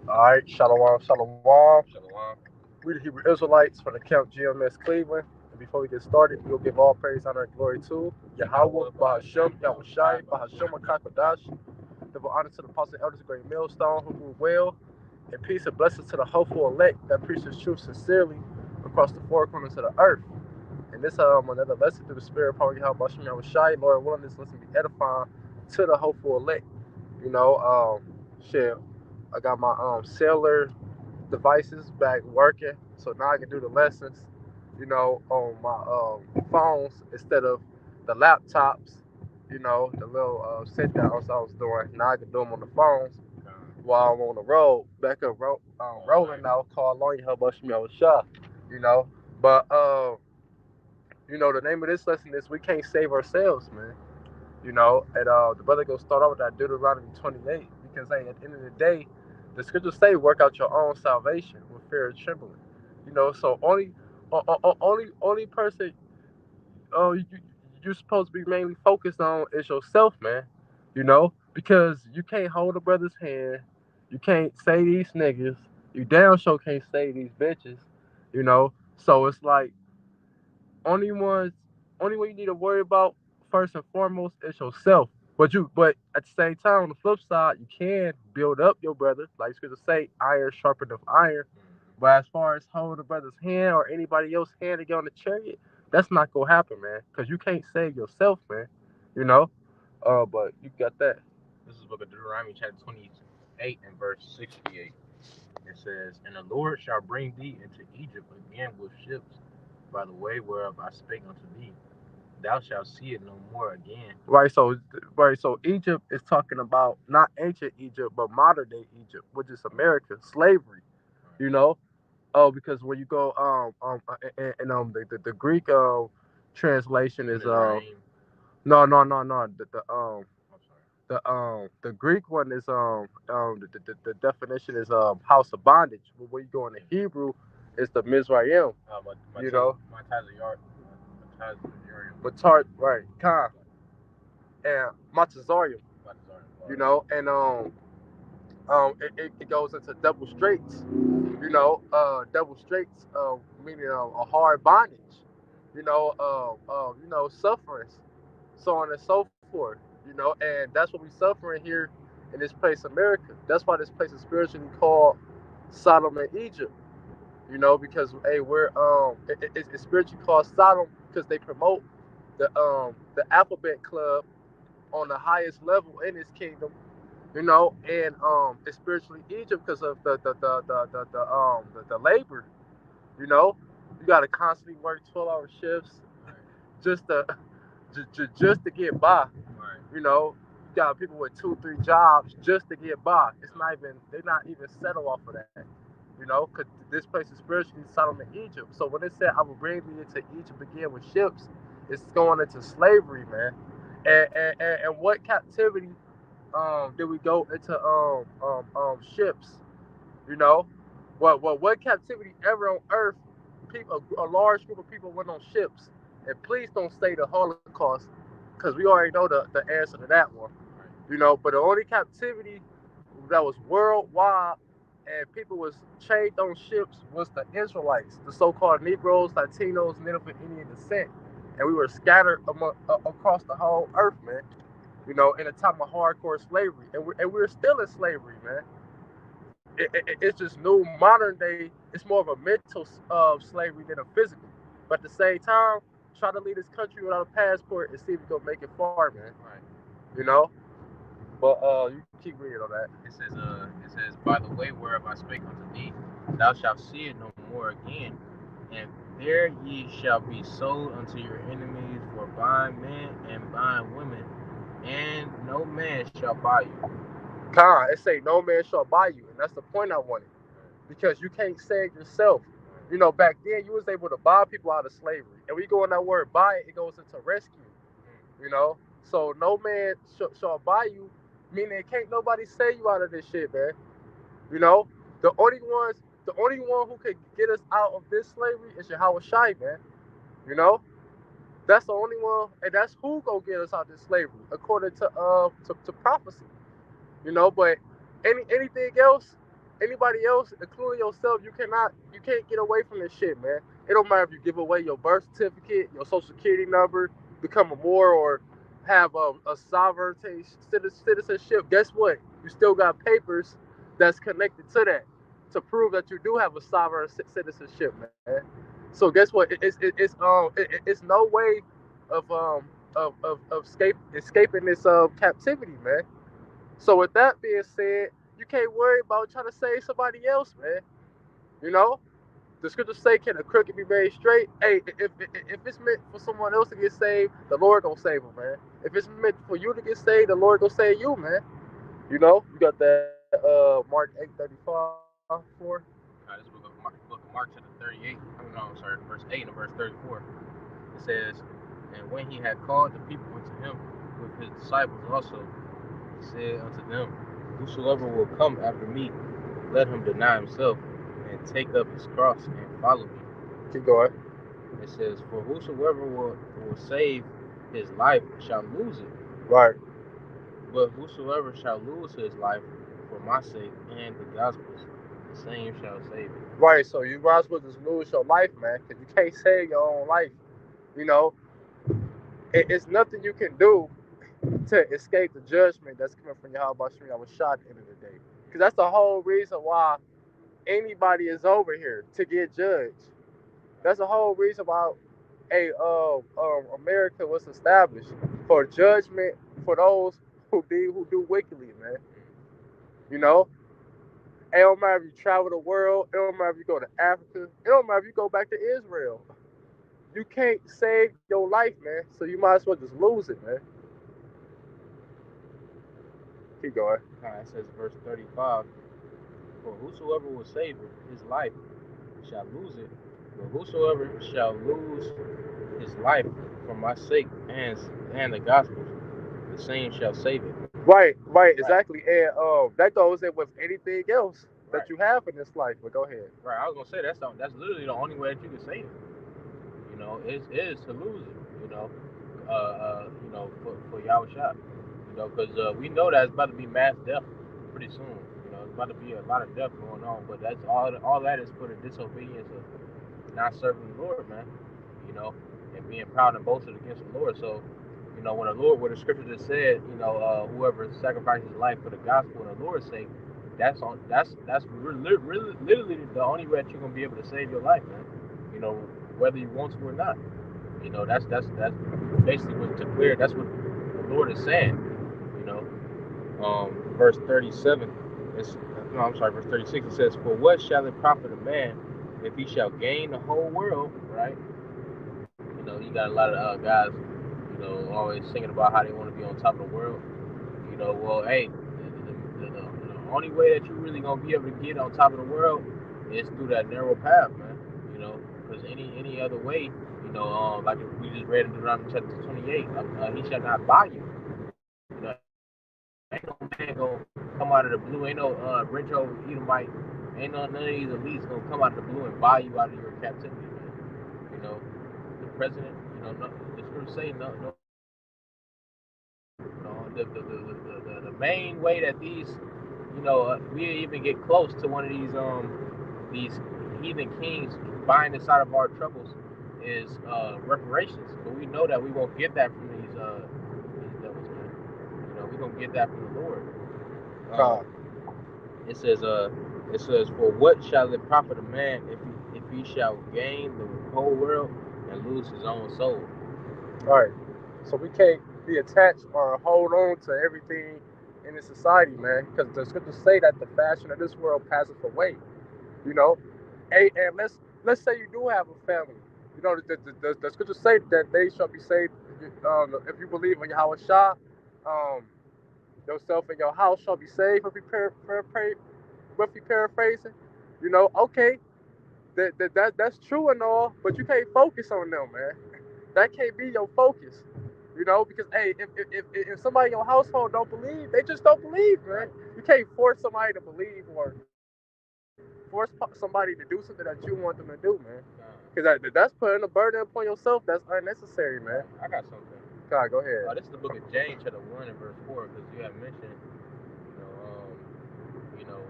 All right, shalom, shalom. Shalom. We the Hebrew Israelites from the Camp GMS Cleveland. And before we get started, we'll give all praise, honor, and glory to Yahweh, Yahweh Bahashem, Bahashem, Yahushai, Yahushai, Bahashem, Bahashem, Kakadash. Double honor to the apostle elders, of great millstone, who rule well. And peace and blessings to the hopeful elect that preaches truth sincerely across the four corners of the earth. And this another lesson through the spirit of power, Yahweh, Bahashem, Yahushai. Lord willing, this lesson be edifying to the hopeful elect. You know, shit. I got my cellular devices back working, so now I can do the lessons, on my phones instead of the laptops. The little sit downs I was doing. Now I can do them on the phones while I'm on the road, back up all rolling night. now. Call on you, help us me out shot. You know, but the name of this lesson is we can't save ourselves, man. And the brother gonna start off with that Deuteronomy 28 because hey, at the end of the day, the scriptures say work out your own salvation with fear and trembling. So only person you're supposed to be mainly focused on is yourself, man. Because you can't hold a brother's hand, you can't say these niggas, you damn sure can't say these bitches. So it's like only ones only one you need to worry about first and foremost is yourself. But at the same time, on the flip side, you can build up your brother, like scripture say, iron sharpeneth iron. Mm-hmm. But as far as holding a brother's hand or anybody else's hand to get on the chariot, that's not gonna happen, man. Cause you can't save yourself, man. You know. But you got that. This is the book of Deuteronomy, chapter 28 and verse 68. It says, And the Lord shall bring thee into Egypt again with ships by the way whereof I spake unto thee. Thou shalt see it no more again. Right. So Egypt is talking about not ancient Egypt, but modern day Egypt, which is America, slavery. Right. You know. Oh, because when you go and the Greek translation is Mizraim. no I'm sorry. the Greek one is the definition is house of bondage. But when you go into Yeah. Hebrew, it's the Mizraim. You know, My Tazayar. My Tazayar. Matar right Khan and Matazarium. My Tazayar. And it goes into double straights. Double straights, meaning a hard bondage. Sufferings, so on and so forth. And that's what we suffering here in this place, America. That's why this place is spiritually called Sodom and Egypt. Because hey, it's spiritually called Sodom because they promote the alphabet club on the highest level in this kingdom, and it's spiritually Egypt because of the labor. You know, you got to constantly work 12-hour shifts Right. just to just to get by. Right. You got people with two, three jobs just to get by. They're not even settled off of that. Because this place is spiritually Sodom and Egypt. So when it said, "I will bring thee into Egypt again with ships," it's going into slavery, man. And what captivity did we go into ships? You know, what captivity ever on earth? People, a large group of people went on ships, and please don't say the Holocaust, because we already know the answer to that one. Right. But the only captivity that was worldwide and people was chained on ships was the Israelites, the so-called Negroes, Latinos, Native and Indian descent, and we were scattered across the whole earth, man. In a time of hardcore slavery, and we're still in slavery, man. It's just new modern day. It's more of a mental slavery than a physical. But at the same time, try to leave this country without a passport and see if you gonna make it far, man. Right. You know. But you keep reading on that. It says, By the way whereof I spake unto thee, thou shalt see it no more again, and there ye shall be sold unto your enemies for buying men and buying women, and no man shall buy you. Con, it say no man shall buy you, and that's the point I wanted. Because you can't save yourself. Right. Back then you was able to buy people out of slavery, and we go in that word buy, it goes into rescue. Mm. You know, so no man shall buy you, meaning can't nobody save you out of this shit, man. You know, the only ones, the only one who could get us out of this slavery is Yahweh Shai, man. You know, that's the only one, and that's who gonna get us out of this slavery according to prophecy. But anything else? Anybody else, including yourself, you can't get away from this shit, man. It don't matter if you give away your birth certificate, your social security number, become a Moor, or have a sovereignty citizenship. Guess what? You still got papers that's connected to that to prove that you do have a sovereign citizenship, man. So guess what? It's no way of escaping this captivity, man. So with that being said, you can't worry about trying to save somebody else, man. You know, the scriptures say, "Can a crooked be made straight?" Hey, if it's meant for someone else to get saved, the Lord gonna save them, man. If it's meant for you to get saved, the Lord gonna save you, man. You got that Mark 8:35 for. This book of Mark chapter 38. I mean, no, I'm sorry, verse 8 and verse 34. It says, "And when he had called the people unto him with his disciples also, he said unto them, Whosoever will come after me, let him deny himself, and take up his cross, and follow me." Keep going. It says, "For whosoever will save his life shall lose it. Right. But whosoever shall lose his life for my sake and the gospel's, the same shall save it." Right. So you might as well just lose your life, man, because you can't save your own life. You know, it's nothing you can do to escape the judgment that's coming from Yahweh Shem Yahweh Shah at the end of the day. Because that's the whole reason why anybody is over here to get judged. That's the whole reason why America was established for judgment for those who do wickedly, man. You know, it don't matter if you travel the world. It don't matter if you go to Africa. It don't matter if you go back to Israel. You can't save your life, man. So you might as well just lose it, man. Keep going. It says verse 35, "For whosoever will save his life shall lose it, but whosoever shall lose his life for my sake and the gospel, the same shall save it." Right, Right, exactly. And that goes in with anything else right, that you have in this life. But go ahead. right. I was gonna say that's literally the only way that you can save it. Is to lose it. For Yahweh Shah. Because we know that it's about to be mass death pretty soon. It's about to be a lot of death going on. But that's all that is for the disobedience of not serving the Lord, man. You know, and being proud and boasted against the Lord. So, when the scripture just said, whoever sacrifices life for the gospel and the Lord's sake, that's really literally the only way that you're gonna be able to save your life, man. You know, whether you want to or not. That's basically what's clear. That's what the Lord is saying. You verse 37. Verse 36. It says, "For what shall it profit a man if he shall gain the whole world?" Right. You got a lot of guys, always singing about how they want to be on top of the world. Well, hey, the only way that you're really gonna be able to get on top of the world is through that narrow path, man. Because any other way, like we just read in Deuteronomy chapter 28, he shall not buy you. Ain't no man gonna come out of the blue. Ain't no rich old Edomite. Ain't none of these elites gonna come out of the blue and buy you out of your captivity, man. The president, no, the scriptures say no. The main way that these, we even get close to one of these heathen kings buying us out of our troubles is reparations. But we know that we won't get that from these devils, man. We're gonna get that from the Lord. It says, "For what shall it profit a man if he shall gain the whole world and lose his own soul?" All right. So we can't be attached or hold on to everything in this society, man, because the scriptures say that the fashion of this world passeth away. You know, and let's say you do have a family. The scriptures say that they shall be saved if you believe in Yahweh Shah. Um, yourself and your house shall be saved. Roughly paraphrasing. Okay, that's true and all, but you can't focus on them, man. That can't be your focus. Because hey, if somebody in your household don't believe, they just don't believe, man. You can't force somebody to believe or force somebody to do something that you want them to do, man. Because that's putting a burden upon yourself that's unnecessary, man. I got something. God, go ahead. This is the book of James, chapter 1 and verse 4, because you have mentioned, you know,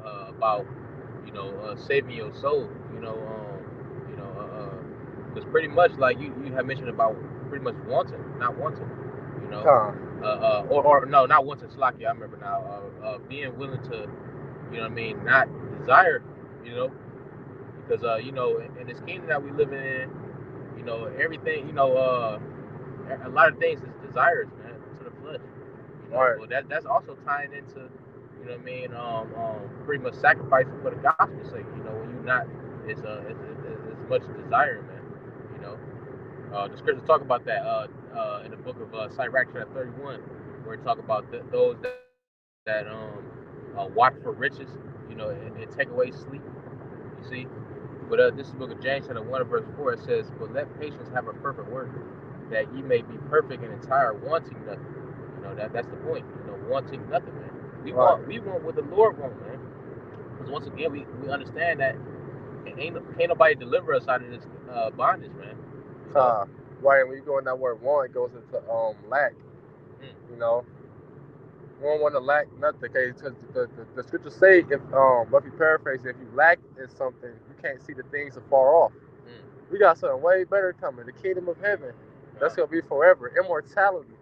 about saving your soul. Because pretty much like you have mentioned about pretty much wanting, not wanting. You know, Con. or no, not wanting slacky. I remember now. Being willing to, what I mean, not desire. You know, because in this kingdom that we live in, everything. A lot of things is desires, man, to the flesh. Right. Well, that's also tying into, pretty much sacrificing for the gospel's sake. When you're not as much desiring, man. You know, the scriptures talk about that in the book of Sirach chapter 31, where it talk about those that watch for riches, and take away sleep. You see, but this is the book of James chapter 1 verse 4. It says, "But let patience have a perfect work, that ye may be perfect and entire, wanting nothing." That's the point. Wanting nothing, man. We want what the Lord wants, man. Because once again, we understand that can't nobody deliver us out of this bondage, man. Right, when you go in that word want, it goes into lack. You know, we don't want to lack nothing. Okay, because the scriptures say, if if you paraphrase it, if you lack in something, you can't see the things afar off. We got something way better coming. The kingdom of heaven. That's gonna be forever. Immortality.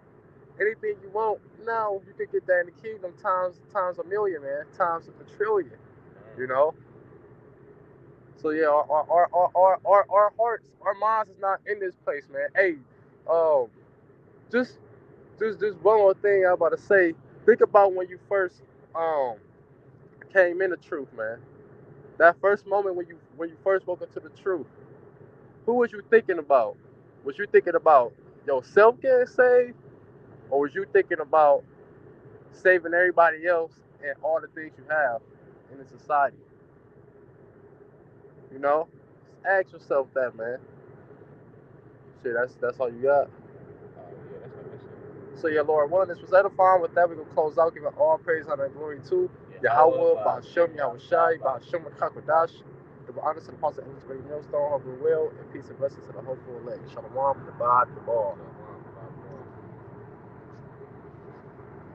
Anything you want, now you can get that in the kingdom times a million, man, times a trillion. You know. So yeah, our hearts, our minds is not in this place, man. Hey, just one more thing I'm about to say. Think about when you first came in the truth, man. That first moment when you first woke up to the truth. Who was you thinking about? Was you thinking about yourself getting saved, or was you thinking about saving everybody else and all the things you have in the society? You know, just ask yourself that, man. Shit, that's all you got. Yeah, that's what I said. So yeah, Lord willing, this was edifying. With that, we're gonna close out, giving all praise, honor, and glory to Yahweh, Ba'ashem, Yahushai, Ba'ashem, Makakwadash. The honor to the apostle, Ellis Great Millstone, hope and will, and peace and blessings to the hopeful elect. Shalom, the God, the ball.